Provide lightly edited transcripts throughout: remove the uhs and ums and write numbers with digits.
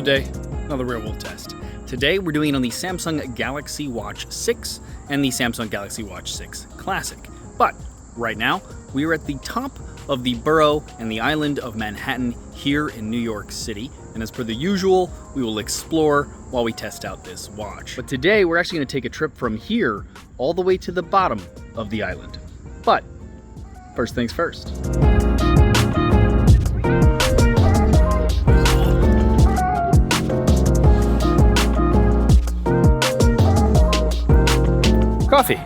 day, another real-world test. Today we're doing it on the Samsung Galaxy Watch 6 and the Samsung Galaxy Watch 6 Classic. But right now, we are at the top of the borough and the island of Manhattan here in New York City. And as per the usual, we will explore while we test out this watch. But today we're actually going to take a trip from here all the way to the bottom of the island. But first things first. Coffee.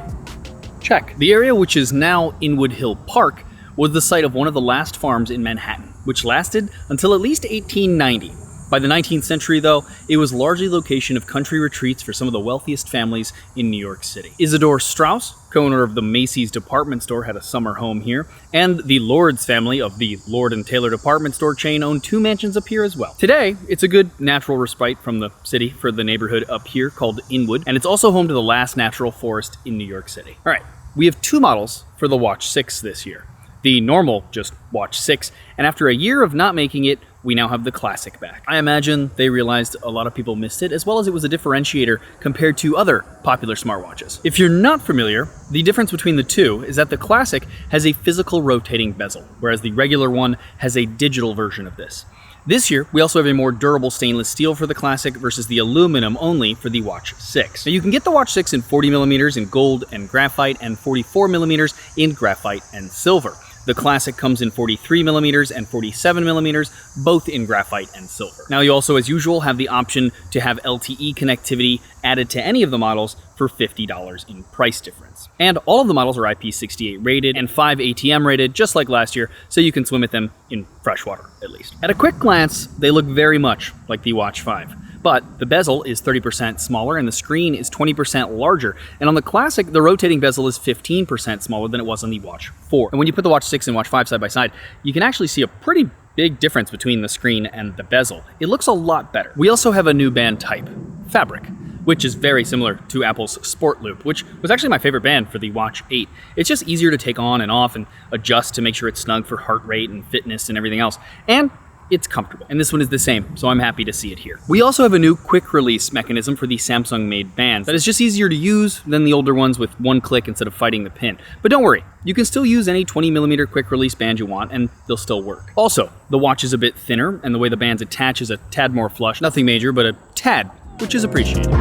Check. The area, which is now Inwood Hill Park, was the site of one of the last farms in Manhattan, which lasted until at least 1890. By the 19th century, though, it was largely the location of country retreats for some of the wealthiest families in New York City. Isidore Straus, co-owner of the Macy's department store, had a summer home here, and the Lord's family of the Lord & Taylor department store chain owned 2 mansions up here as well. Today, it's a good natural respite from the city for the neighborhood up here called Inwood, and it's also home to the last natural forest in New York City. All right, we have 2 models for the Watch 6 this year. The normal, just Watch 6, and after a year of not making it, we now have the Classic back. I imagine they realized a lot of people missed it, as well as it was a differentiator compared to other popular smartwatches. If you're not familiar, the difference between the two is that the Classic has a physical rotating bezel, whereas the regular one has a digital version of this. This year, we also have a more durable stainless steel for the Classic versus the aluminum only for the Watch 6. Now you can get the Watch 6 in 40mm in gold and graphite and 44mm in graphite and silver. The Classic comes in 43mm and 47mm, both in graphite and silver. Now you also, as usual, have the option to have LTE connectivity added to any of the models for $50 in price difference. And all of the models are IP68 rated and 5 ATM rated, just like last year, so you can swim with them in fresh water, at least. At a quick glance, they look very much like the Watch 5. But the bezel is 30% smaller and the screen is 20% larger. And on the Classic, the rotating bezel is 15% smaller than it was on the Watch 4. And when you put the Watch 6 and Watch 5 side by side, you can actually see a pretty big difference between the screen and the bezel. It looks a lot better. We also have a new band type, Fabric, which is very similar to Apple's Sport Loop, which was actually my favorite band for the Watch 8. It's just easier to take on and off and adjust to make sure it's snug for heart rate and fitness and everything else. And it's comfortable. And this one is the same, so I'm happy to see it here. We also have a new quick release mechanism for the Samsung-made bands that is just easier to use than the older ones with one click instead of fighting the pin. But don't worry, you can still use any 20mm quick release band you want and they'll still work. Also, the watch is a bit thinner and the way the bands attach is a tad more flush. Nothing major, but a tad, which is appreciated.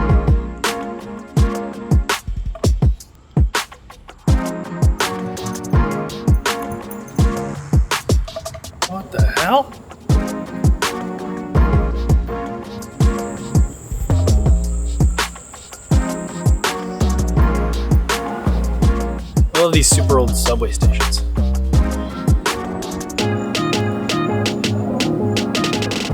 What the hell? I love these super old subway stations.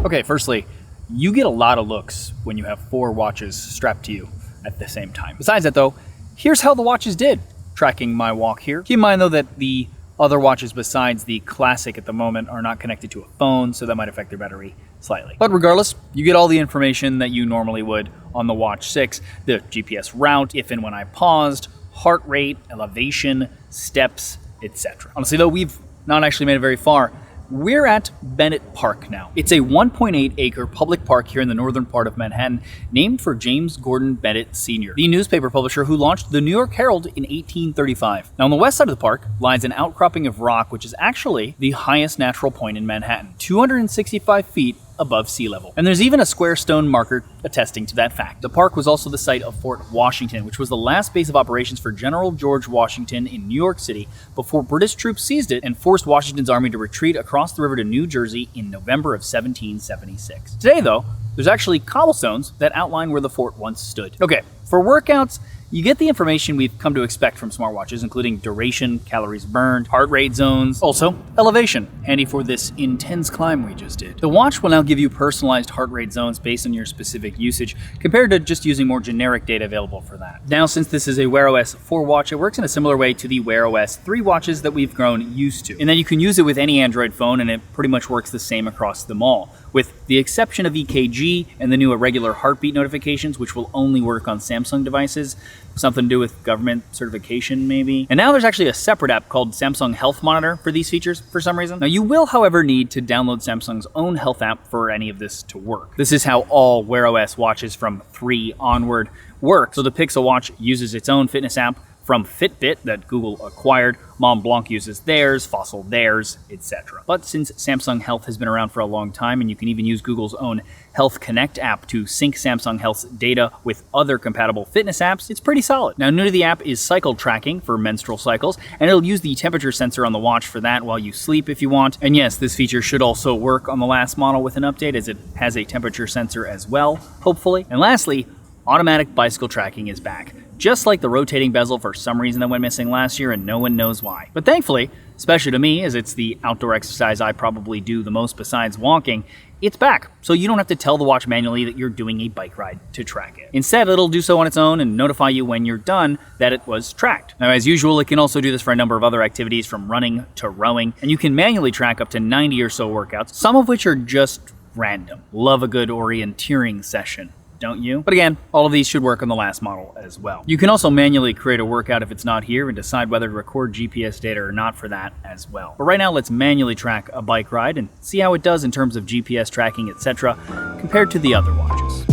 Okay, firstly, you get a lot of looks when you have 4 watches strapped to you at the same time. Besides that though, here's how the watches did tracking my walk here. Keep in mind though that the other watches besides the Classic at the moment are not connected to a phone, so that might affect their battery slightly. But regardless, you get all the information that you normally would on the Watch 6, the GPS route, if and when I paused, heart rate, elevation, steps, etc. Honestly though, we've not actually made it very far. We're at Bennett Park now. It's a 1.8-acre public park here in the northern part of Manhattan, named for James Gordon Bennett Sr., the newspaper publisher who launched the New York Herald in 1835. Now on the west side of the park lies an outcropping of rock, which is actually the highest natural point in Manhattan, 265 feet above sea level. And there's even a square stone marker attesting to that fact. The park was also the site of Fort Washington, which was the last base of operations for General George Washington in New York City before British troops seized it and forced Washington's army to retreat across the river to New Jersey in November of 1776. Today, though, there's actually cobblestones that outline where the fort once stood. Okay, for workouts, you get the information we've come to expect from smartwatches, including duration, calories burned, heart rate zones, also elevation, handy for this intense climb we just did. The watch will now give you personalized heart rate zones based on your specific usage, compared to just using more generic data available for that. Now, since this is a Wear OS 4 watch, it works in a similar way to the Wear OS 3 watches that we've grown used to, in that you can use it with any Android phone and it pretty much works the same across them all, with the exception of EKG and the new irregular heartbeat notifications, which will only work on Samsung devices. Something to do with government certification, maybe? And now there's actually a separate app called Samsung Health Monitor for these features for some reason. Now, you will, however, need to download Samsung's own health app for any of this to work. This is how all Wear OS watches from 3 onward work. So the Pixel Watch uses its own fitness app from Fitbit that Google acquired. Montblanc uses theirs, Fossil theirs, etc. But since Samsung Health has been around for a long time, and you can even use Google's own Health Connect app to sync Samsung Health's data with other compatible fitness apps, it's pretty solid. Now, new to the app is cycle tracking for menstrual cycles, and it'll use the temperature sensor on the watch for that while you sleep if you want. And yes, this feature should also work on the last model with an update, as it has a temperature sensor as well, hopefully. And lastly, automatic bicycle tracking is back. Just like the rotating bezel for some reason that went missing last year, and no one knows why. But thankfully, especially to me, as it's the outdoor exercise I probably do the most besides walking, it's back, so you don't have to tell the watch manually that you're doing a bike ride to track it. Instead, it'll do so on its own and notify you when you're done that it was tracked. Now, as usual, it can also do this for a number of other activities, from running to rowing, and you can manually track up to 90 or so workouts, some of which are just random. Love a good orienteering session, don't you? But again, all of these should work on the last model as well. You can also manually create a workout if it's not here and decide whether to record GPS data or not for that as well. But right now, let's manually track a bike ride and see how it does in terms of GPS tracking, etc., compared to the other watches.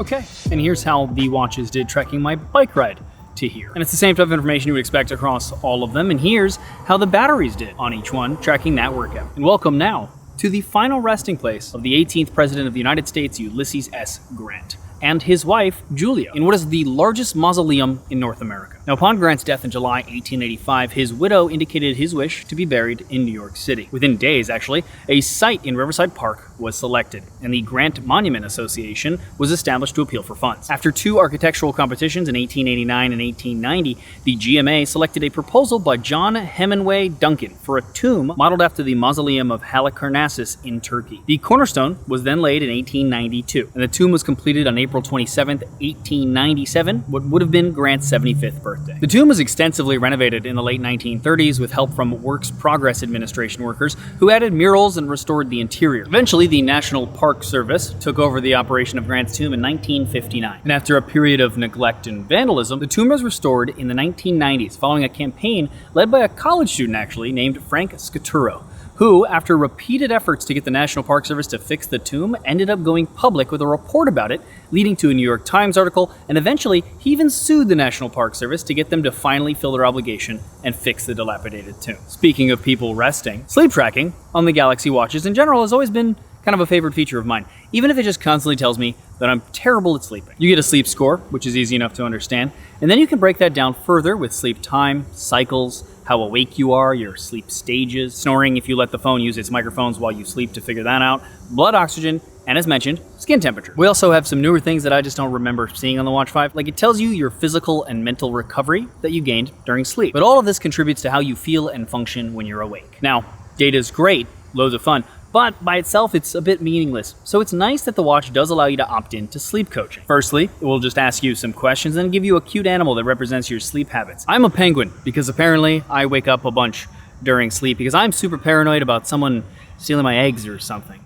Okay, and here's how the watches did tracking my bike ride to here. And it's the same type of information you would expect across all of them, and here's how the batteries did on each one, tracking that workout. And welcome now to the final resting place of the 18th President of the United States, Ulysses S. Grant, and his wife, Julia, in what is the largest mausoleum in North America. Now, upon Grant's death in July 1885, his widow indicated his wish to be buried in New York City. Within days, actually, a site in Riverside Park was selected, and the Grant Monument Association was established to appeal for funds. After 2 architectural competitions in 1889 and 1890, the GMA selected a proposal by John Hemingway Duncan for a tomb modeled after the mausoleum of Halicarnassus in Turkey. The cornerstone was then laid in 1892, and the tomb was completed on April 27, 1897, what would have been Grant's 75th birthday. The tomb was extensively renovated in the late 1930s with help from Works Progress Administration workers who added murals and restored the interior. Eventually, the National Park Service took over the operation of Grant's tomb in 1959. And after a period of neglect and vandalism, the tomb was restored in the 1990s following a campaign led by a college student actually named Frank Scaturo, who, after repeated efforts to get the National Park Service to fix the tomb, ended up going public with a report about it, leading to a New York Times article, and eventually he even sued the National Park Service to get them to finally fill their obligation and fix the dilapidated tomb. Speaking of people resting, sleep tracking on the Galaxy watches in general has always been kind of a favorite feature of mine, even if it just constantly tells me that I'm terrible at sleeping. You get a sleep score, which is easy enough to understand, and then you can break that down further with sleep time, cycles, how awake you are, your sleep stages, snoring if you let the phone use its microphones while you sleep to figure that out, blood oxygen, and as mentioned, skin temperature. We also have some newer things that I just don't remember seeing on the Watch 5, like it tells you your physical and mental recovery that you gained during sleep. But all of this contributes to how you feel and function when you're awake. Now, data's great, loads of fun, but by itself, it's a bit meaningless. So it's nice that the watch does allow you to opt in to sleep coaching. Firstly, it will just ask you some questions and give you a cute animal that represents your sleep habits. I'm a penguin because apparently I wake up a bunch during sleep because I'm super paranoid about someone stealing my eggs or something.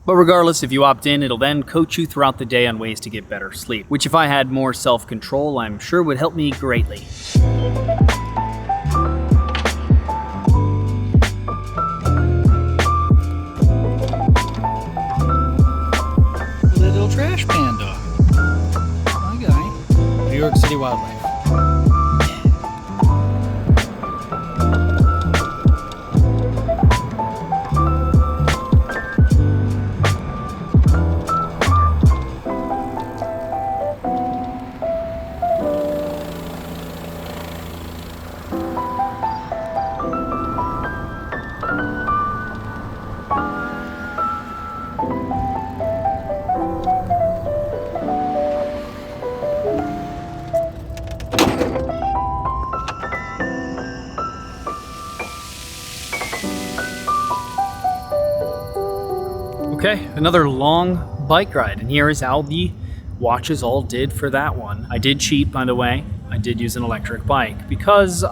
But regardless, if you opt in, it'll then coach you throughout the day on ways to get better sleep, which if I had more self-control, I'm sure would help me greatly. Little trash panda. Okay. New York City wildlife. Okay, another long bike ride, and here is how the watches all did for that one. I did cheat, by the way. I did use an electric bike because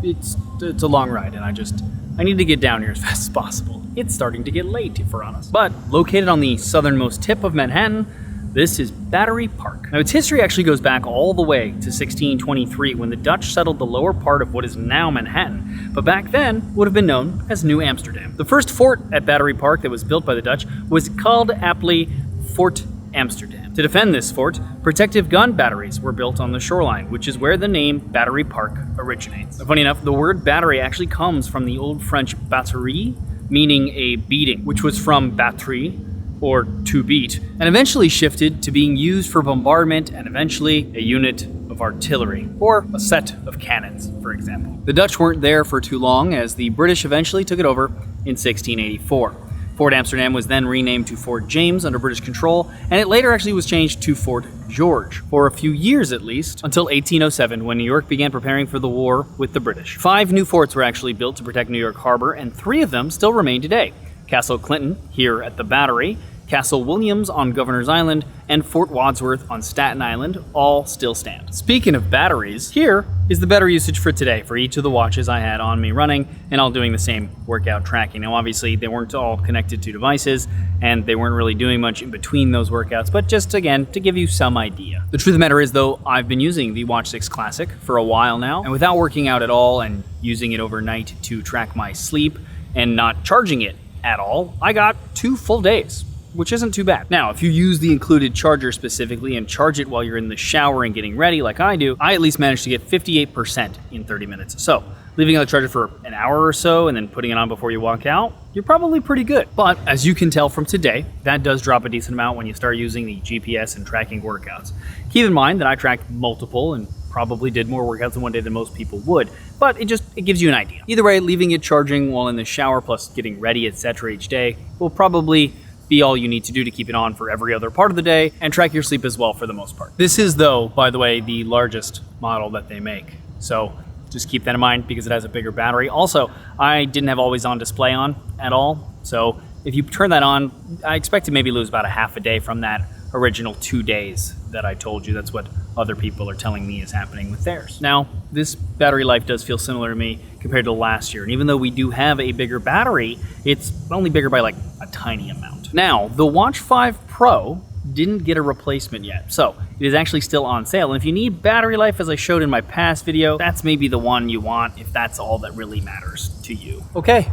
it's a long ride, and I need to get down here as fast as possible. It's starting to get late, if we're honest. But located on the southernmost tip of Manhattan, this is Battery Park. Now, its history actually goes back all the way to 1623 when the Dutch settled the lower part of what is now Manhattan, but back then would have been known as New Amsterdam. The first fort at Battery Park that was built by the Dutch was called aptly Fort Amsterdam. To defend this fort, protective gun batteries were built on the shoreline, which is where the name Battery Park originates. Funny enough, the word battery actually comes from the Old French batterie, meaning a beating, which was from batterie, or to beat, and eventually shifted to being used for bombardment and eventually a unit of artillery, or a set of cannons, for example. The Dutch weren't there for too long, as the British eventually took it over in 1684. Fort Amsterdam was then renamed to Fort James under British control, and it later actually was changed to Fort George, for a few years at least, until 1807 when New York began preparing for the war with the British. 5 new forts were actually built to protect New York Harbor, and 3 of them still remain today. Castle Clinton, here at the Battery, Castle Williams on Governor's Island, and Fort Wadsworth on Staten Island all still stand. Speaking of batteries, here is the battery usage for today for each of the watches I had on me running, and all doing the same workout tracking. Now obviously they weren't all connected to devices, and they weren't really doing much in between those workouts, but just again, to give you some idea. The truth of the matter is though, I've been using the Watch 6 Classic for a while now, and without working out at all and using it overnight to track my sleep and not charging it at all, I got 2 full days, which isn't too bad. Now, if you use the included charger specifically and charge it while you're in the shower and getting ready like I do, I at least managed to get 58% in 30 minutes. So, leaving it on the charger for an hour or so and then putting it on before you walk out, you're probably pretty good. But as you can tell from today, that does drop a decent amount when you start using the GPS and tracking workouts. Keep in mind that I tracked multiple and probably did more workouts in one day than most people would, but it gives you an idea. Either way, leaving it charging while in the shower plus getting ready, etc. each day will probably be all you need to do to keep it on for every other part of the day and track your sleep as well for the most part. This is though, by the way, the largest model that they make. So just keep that in mind because it has a bigger battery. Also, I didn't have always on display on at all. So if you turn that on, I expect to maybe lose about a half a day from that original 2 days that I told you. That's what other people are telling me is happening with theirs. Now, this battery life does feel similar to me compared to last year. And even though we do have a bigger battery, it's only bigger by like a tiny amount. Now, the Watch 5 Pro didn't get a replacement yet, so it is actually still on sale. And if you need battery life, as I showed in my past video, that's maybe the one you want if that's all that really matters to you. Okay,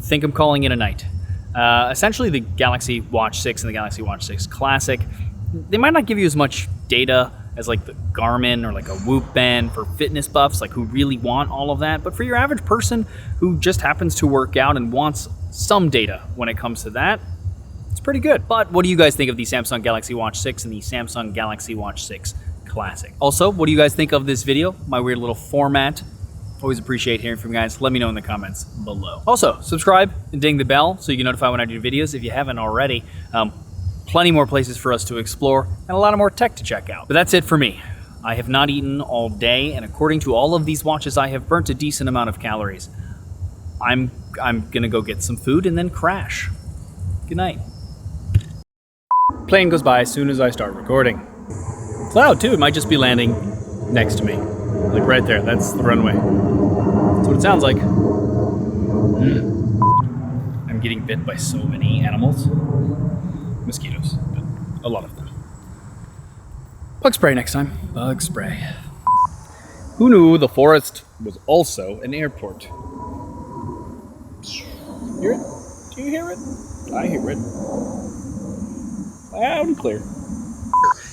think I'm calling it a night. Essentially, the Galaxy Watch 6 and the Galaxy Watch 6 Classic, they might not give you as much data as like the Garmin or like a Whoop band for fitness buffs, like who really want all of that. But for your average person who just happens to work out and wants some data when it comes to that, it's pretty good. But what do you guys think of the Samsung Galaxy Watch 6 and the Samsung Galaxy Watch 6 Classic? Also, what do you guys think of this video, my weird little format? Always appreciate hearing from you guys. Let me know in the comments below. Also, subscribe and ding the bell so you get notified when I do videos if you haven't already. Plenty more places for us to explore and a lot of more tech to check out. But that's it for me. I have not eaten all day, and according to all of these watches, I have burnt a decent amount of calories. I'm gonna go get some food and then crash. Good night. Plane goes by as soon as I start recording. Cloud too, it might just be landing next to me. Like right there, that's the runway. That's what it sounds like. I'm getting bit by so many animals. Mosquitoes, but a lot of them. Bug spray next time. Bug spray. Who knew the forest was also an airport? Hear it? Do you hear it? I hear it. Loud and clear.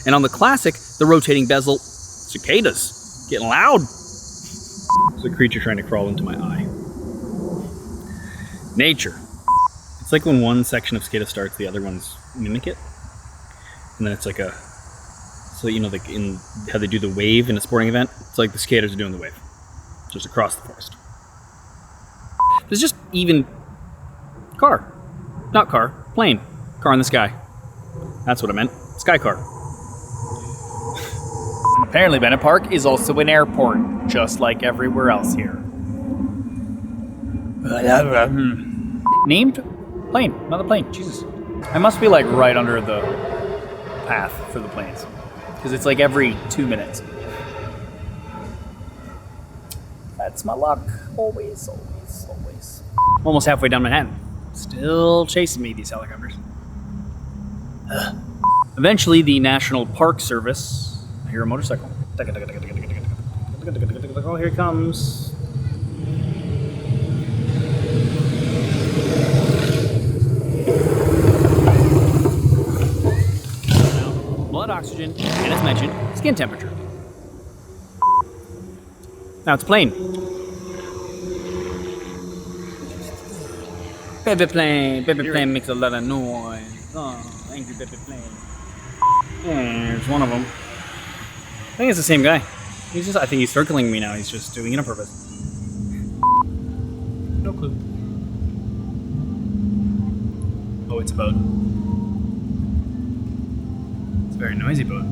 And on the Classic, the rotating bezel, cicadas. Getting loud. There's a creature trying to crawl into my eye. Nature. It's like when one section of cicada starts, the other ones mimic it. And then it's like so you know, like in how they do the wave in a sporting event, it's like the cicadas are doing the wave. Just across the forest. There's just even car. Not car, plane. Car in the sky. That's what I meant. Sky car. Apparently Bennett Park is also an airport, just like everywhere else here. Named plane. Another plane. Jesus. I must be like right under the path for the planes. Because it's like every 2 minutes. That's my luck. Always, always, always. Almost halfway down Manhattan. Still chasing me, these helicopters. Ugh. Eventually, the National Park Service. I hear a motorcycle. Oh, here it comes. Blood oxygen, and as mentioned, skin temperature. Now it's a plane. Baby plane makes a lot of noise. Oh, angry baby plane. There's one of them. I think it's the same guy. I think he's circling me now. He's just doing it on purpose. No clue. Oh, it's a boat. It's a very noisy boat.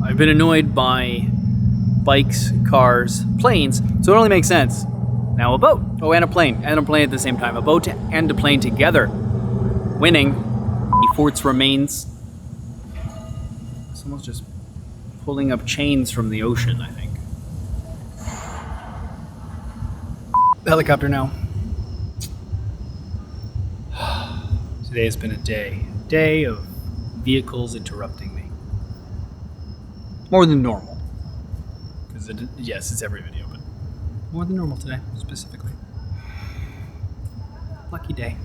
I've been annoyed by bikes, cars, planes, so it only makes sense. Now a boat. Oh, and a plane. And a plane at the same time. A boat and a plane together. Winning. Fort's remains. Someone's just pulling up chains from the ocean, I think. The helicopter now. Today has been a day of vehicles interrupting me. More than normal. Because yes, it's every video, but more than normal today, specifically. Lucky day.